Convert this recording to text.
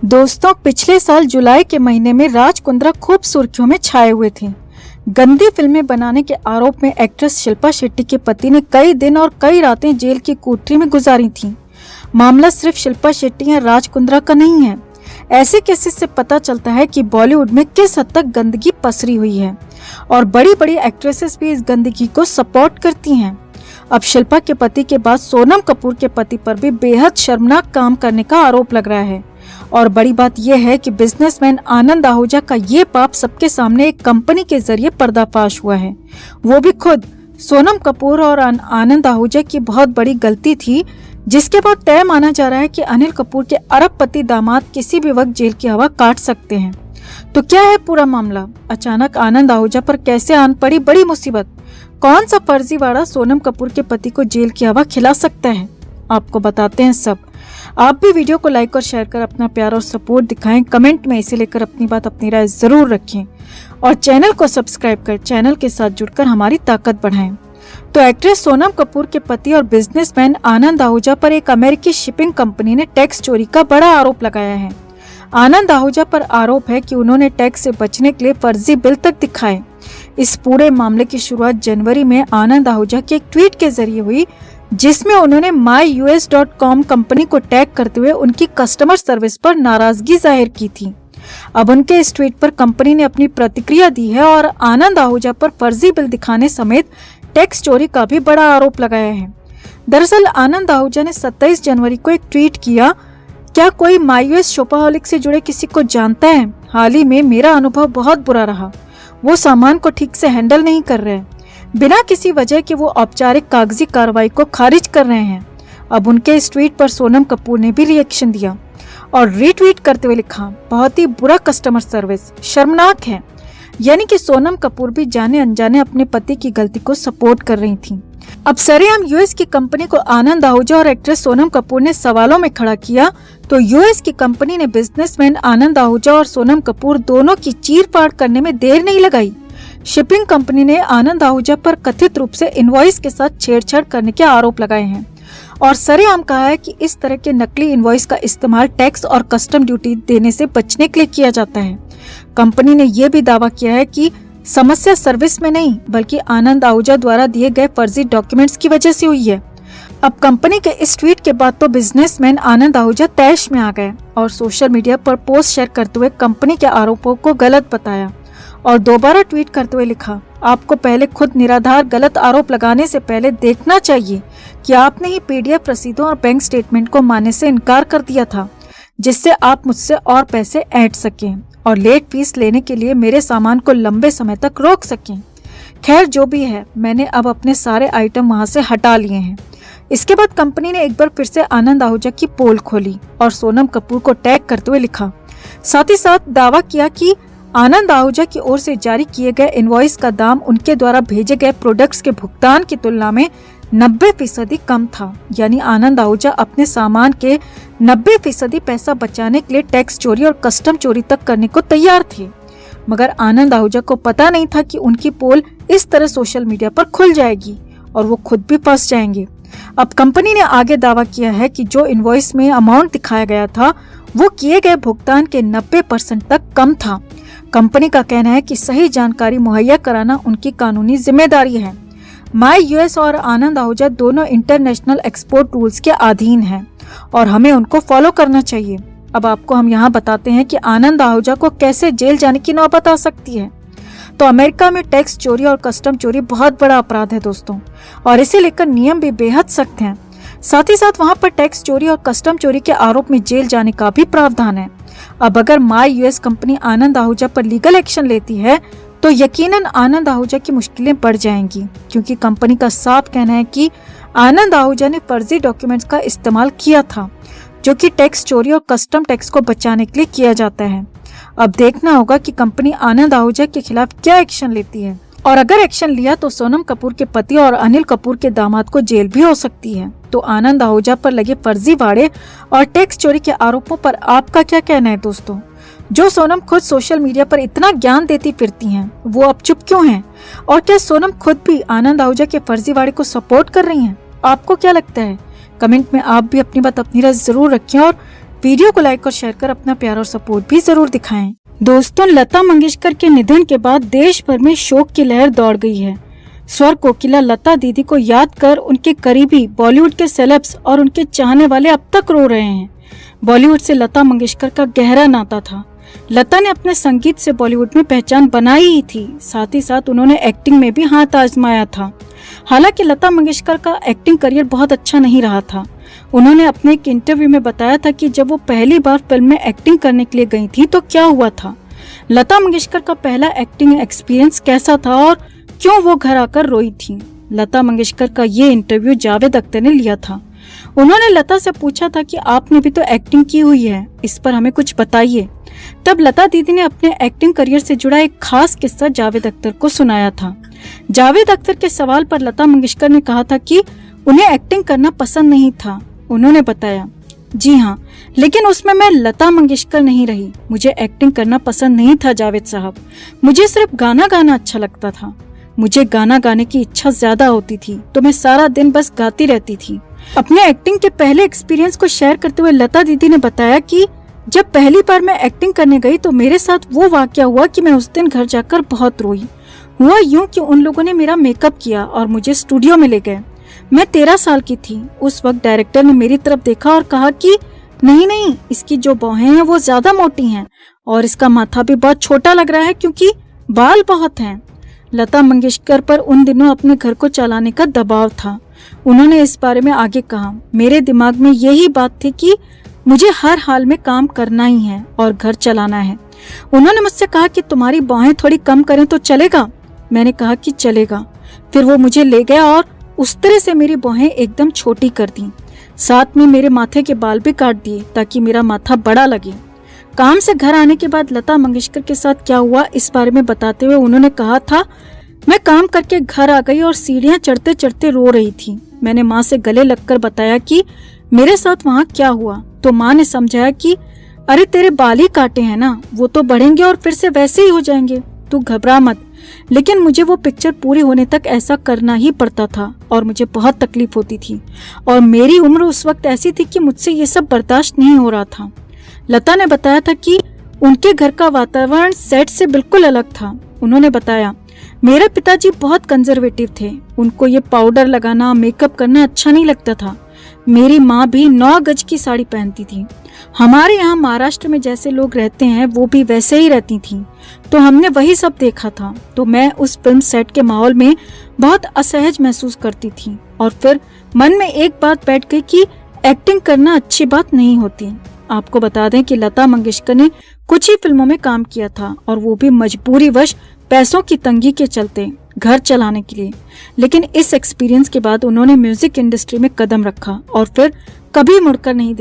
दोस्तों, पिछले साल जुलाई के महीने में राज कुंद्रा खूब सुर्खियों में छाए हुए थे। गंदी फिल्में बनाने के आरोप में एक्ट्रेस शिल्पा शेट्टी के पति ने कई दिन और कई रातें जेल की कोठरी में गुजारी थीं। मामला सिर्फ शिल्पा शेट्टी या राज कुंद्रा का नहीं है। ऐसे केसेस से पता चलता है कि बॉलीवुड में किस हद तक गंदगी पसरी हुई है और बड़ी बड़ी एक्ट्रेसेस भी इस गंदगी को सपोर्ट करती हैं। अब शिल्पा के पति के बाद सोनम कपूर के पति पर भी बेहद शर्मनाक काम करने का आरोप लग रहा है। और बड़ी बात यह है कि बिजनेसमैन आनंद आहूजा का ये पाप सबके सामने एक कंपनी के जरिए पर्दाफाश हुआ है, वो भी खुद सोनम कपूर और आनंद आहूजा की बहुत बड़ी गलती थी, जिसके बाद तय माना जा रहा है कि अनिल कपूर के अरबपति दामाद किसी भी वक्त जेल की हवा काट सकते हैं। तो क्या है पूरा मामला? अचानक आनंद आहूजा पर कैसे आन पड़ी बड़ी मुसीबत? कौन सा फर्जीवाड़ा सोनम कपूर के पति को जेल की हवा खिला सकता है? आपको बताते हैं सब। आप भी वीडियो को लाइक और शेयर कर अपना प्यार और सपोर्ट दिखाएं। कमेंट में इसे लेकर अपनी बात, अपनी राय जरूर रखें और चैनल को सब्सक्राइब कर चैनल के साथ जुड़कर हमारी ताकत बढ़ाएं। तो एक्ट्रेस सोनम कपूर के पति और बिजनेसमैन आनंद आहूजा पर एक अमेरिकी शिपिंग कंपनी ने टैक्स चोरी का बड़ा आरोप लगाया है। आनंद आहूजा पर आरोप है कि उन्होंने टैक्स से बचने के लिए फर्जी बिल तक दिखाए। इस पूरे मामले की शुरुआत जनवरी में आनंद आहूजा के एक ट्वीट के जरिए हुई, जिसमें उन्होंने myus.com कंपनी को टैग करते हुए उनकी कस्टमर सर्विस पर नाराजगी जाहिर की थी। अब उनके इस ट्वीट पर कंपनी ने अपनी प्रतिक्रिया दी है और आनंद आहूजा पर फर्जी बिल दिखाने समेत टैक्स चोरी का भी बड़ा आरोप लगाया है। दरअसल आनंद आहूजा ने 27 जनवरी को एक ट्वीट किया, क्या कोई myus शोपाहोलिक से जुड़े किसी को जानता है? हाल ही में मेरा अनुभव बहुत बुरा रहा। वो सामान को ठीक से हैंडल नहीं कर रहे, बिना किसी वजह के वो औपचारिक कागजी कार्रवाई को खारिज कर रहे हैं। अब उनके इस ट्वीट पर सोनम कपूर ने भी रिएक्शन दिया और रीट्वीट करते हुए लिखा, बहुत ही बुरा कस्टमर सर्विस, शर्मनाक है। यानी कि सोनम कपूर भी जाने अनजाने अपने पति की गलती को सपोर्ट कर रही थी। अब सरेआम यूएस की कंपनी को आनंद आहूजा और एक्ट्रेस सोनम कपूर ने सवालों में खड़ा किया, तो यूएस की कंपनी ने बिजनेसमैन आनंद आहूजा और सोनम कपूर दोनों की चीर-फाड़ करने में देर नहीं लगाई। शिपिंग कंपनी ने आनंद आहूजा पर कथित रूप से इनवॉइस के साथ छेड़छाड़ करने के आरोप लगाए हैं और सरेआम कहा है कि इस तरह के नकली इनवॉइस का इस्तेमाल टैक्स और कस्टम ड्यूटी देने से बचने के लिए किया जाता है। कंपनी ने यह भी दावा किया है कि समस्या सर्विस में नहीं, बल्कि आनंद आहूजा द्वारा दिए गए फर्जी डॉक्यूमेंट्स की वजह से हुई है। अब कंपनी के इस ट्वीट के बाद तो बिजनेसमैन आनंद आहूजा तैश में आ गए और सोशल मीडिया पर पोस्ट शेयर करते हुए कंपनी के आरोपों को गलत बताया और दोबारा ट्वीट करते हुए लिखा, आपको पहले खुद निराधार गलत आरोप लगाने से पहले देखना चाहिए कि आपने ही पीडीएफ रसीदों और बैंक स्टेटमेंट को मानने से इनकार कर दिया था, जिससे आप मुझसे और पैसे ऐंठ सकें और लेट फीस लेने के लिए मेरे सामान को लंबे समय तक रोक सकें। खैर जो भी है, मैंने अब अपने सारे आइटम वहां से हटा लिए हैं। इसके बाद कंपनी ने एक बार फिर से आनंद आहूजा की पोल खोली और सोनम कपूर को टैग करते हुए लिखा। साथ ही साथ दावा किया कि आनंद आहूजा की ओर से जारी किए गए इनवॉइस का दाम उनके द्वारा भेजे गए प्रोडक्ट्स के भुगतान की तुलना में 90% कम था। यानी आनंद आहूजा अपने सामान के 90% पैसा बचाने के लिए टैक्स चोरी और कस्टम चोरी तक करने को तैयार थे, मगर आनंद आहूजा को पता नहीं था कि उनकी पोल इस तरह सोशल मीडिया पर खुल जाएगी और वो खुद भी फंस जाएंगे। अब कंपनी ने आगे दावा किया है कि जो इनवॉइस में अमाउंट दिखाया गया था वो किए गए भुगतान के 90% तक कम था। कंपनी का कहना है कि सही जानकारी मुहैया कराना उनकी कानूनी जिम्मेदारी है। myus और आनंद आहूजा दोनों इंटरनेशनल एक्सपोर्ट रूल्स के अधीन हैं और हमें उनको फॉलो करना चाहिए। अब आपको हम यहाँ बताते हैं कि आनंद आहूजा को कैसे जेल जाने की नौबत आ सकती है। तो अमेरिका में टैक्स चोरी और कस्टम चोरी बहुत बड़ा अपराध है दोस्तों, और इसे लेकर नियम भी बेहद सख्त हैं। साथ ही साथ वहाँ पर टैक्स चोरी और कस्टम चोरी के आरोप में जेल जाने का भी प्रावधान है। अब अगर myus कंपनी आनंद आहूजा पर लीगल एक्शन लेती है तो यकीनन आनंद आहूजा की मुश्किलें बढ़ जाएंगी, क्योंकि कंपनी का साफ कहना है कि आनंद आहूजा ने फर्जी डॉक्यूमेंट्स का इस्तेमाल किया था, जो कि टैक्स चोरी और कस्टम टैक्स को बचाने के लिए किया जाता है। अब देखना होगा कि कंपनी आनंद आहूजा के खिलाफ क्या एक्शन लेती है, और अगर एक्शन लिया तो सोनम कपूर के पति और अनिल कपूर के दामाद को जेल भी हो सकती है। तो आनंद आहूजा पर लगे फर्जीवाड़े और टैक्स चोरी के आरोपों पर आपका क्या कहना है दोस्तों? जो सोनम खुद सोशल मीडिया पर इतना ज्ञान देती फिरती हैं, वो अब चुप क्यों हैं? और क्या सोनम खुद भी आनंद आहूजा के फर्जीवाड़े को सपोर्ट कर रही हैं? आपको क्या लगता है? कमेंट में आप भी अपनी बात, अपनी राय जरूर रखें और वीडियो को लाइक और शेयर कर अपना प्यार और सपोर्ट भी जरूर दिखाएं। दोस्तों, लता मंगेशकर के निधन के बाद देश भर में शोक की लहर दौड़ गई है। स्वर कोकिला लता दीदी को याद कर उनके करीबी बॉलीवुड के सेलेब्स और उनके चाहने वाले अब तक रो रहे हैं। बॉलीवुड से लता मंगेशकर का गहरा नाता था। लता ने अपने संगीत से बॉलीवुड में पहचान बनाई ही थी, साथ ही साथ उन्होंने एक्टिंग में भी हाथ आजमाया था। हालांकि लता मंगेशकर का एक्टिंग करियर बहुत अच्छा नहीं रहा था। उन्होंने अपने एक इंटरव्यू में बताया था कि जब वो पहली बार फिल्म में एक्टिंग करने के लिए गई थी तो क्या हुआ था, लता मंगेशकर का पहला एक्टिंग एक्सपीरियंस कैसा था और क्यों वो घर आकर रोई थी। लता मंगेशकर का ये इंटरव्यू जावेद अख्तर ने लिया था। उन्होंने लता से पूछा था कि आपने भी तो एक्टिंग की हुई है, इस पर हमें कुछ बताइए। तब लता दीदी ने अपने एक्टिंग करियर से जुड़ा एक खास किस्सा जावेद अख्तर को सुनाया था। जावेद अख्तर के सवाल पर लता मंगेशकर ने कहा था कि उन्हें एक्टिंग करना पसंद नहीं था। उन्होंने बताया, जी हाँ, लेकिन उसमें मैं लता मंगेशकर नहीं रही। मुझे एक्टिंग करना पसंद नहीं था जावेद साहब, मुझे सिर्फ गाना गाना अच्छा लगता था। मुझे गाना गाने की इच्छा ज्यादा होती थी तो मैं सारा दिन बस गाती रहती थी। अपने एक्टिंग के पहले एक्सपीरियंस को शेयर करते हुए लता दीदी ने बताया कि जब पहली बार मैं एक्टिंग करने गई तो मेरे साथ वो वाकया हुआ कि मैं उस दिन घर जाकर बहुत रोई। हुआ यूं कि उन लोगों ने मेरा मेकअप किया और मुझे स्टूडियो में ले गए। मैं 13 साल की थी। उस वक्त डायरेक्टर ने मेरी तरफ देखा और कहा कि नहीं, इसकी जो बाहें हैं वो ज्यादा मोटी हैं और इसका माथा भी बहुत छोटा लग रहा है क्योंकि बाल बहुत हैं। लता मंगेशकर पर उन दिनों अपने घर को चलाने का दबाव था। उन्होंने इस बारे में आगे कहा, मेरे दिमाग में यही बात थी कि मुझे हर हाल में काम करना ही है और घर चलाना है। उन्होंने मुझसे कहा कि तुम्हारी बाहें थोड़ी कम करें तो चलेगा। मैंने कहा कि चलेगा। फिर वो मुझे ले गया और उस तरह से मेरी बाहें एकदम छोटी कर दी। साथ में मेरे माथे के बाल भी काट दिए ताकि मेरा माथा बड़ा लगे। काम से घर आने के बाद लता मंगेशकर के साथ क्या हुआ इस बारे में बताते हुए उन्होंने कहा था, मैं काम करके घर आ गई और सीढ़ियां चढ़ते चढ़ते रो रही थी। मैंने माँ से गले लगकर बताया कि मेरे साथ वहाँ क्या हुआ, तो माँ ने समझाया कि अरे तेरे बाल ही काटे हैं ना, वो तो बढ़ेंगे और फिर से वैसे ही हो जाएंगे, तू घबरा मत। लेकिन मुझे वो पिक्चर पूरी होने तक ऐसा करना ही पड़ता था और मुझे बहुत तकलीफ होती थी और मेरी उम्र उस वक्त ऐसी थी कि मुझसे ये सब बर्दाश्त नहीं हो रहा था। लता ने बताया था कि उनके घर का वातावरण सेट से बिल्कुल अलग था। उन्होंने बताया, मेरे पिताजी बहुत कंजर्वेटिव थे, उनको ये पाउडर लगाना, मेकअप करना अच्छा नहीं लगता था। मेरी माँ भी 9 गज की साड़ी पहनती थी। हमारे यहाँ महाराष्ट्र में जैसे लोग रहते हैं वो भी वैसे ही रहती थी, तो हमने वही सब देखा था। तो मैं उस फिल्म सेट के माहौल में बहुत असहज महसूस करती थी और फिर मन में एक बात बैठ गई कि एक्टिंग करना अच्छी बात नहीं होती। आपको बता दें कि लता मंगेशकर ने कुछ ही फिल्मों में काम किया था और वो भी मजबूरीवश पैसों की तंगी के चलते घर चलाने के लिए। लेकिन इस एक्सपीरियंस के बाद उन्होंने म्यूजिक इंडस्ट्री में कदम रखा और फिर कभी मुड़कर नहीं देखा।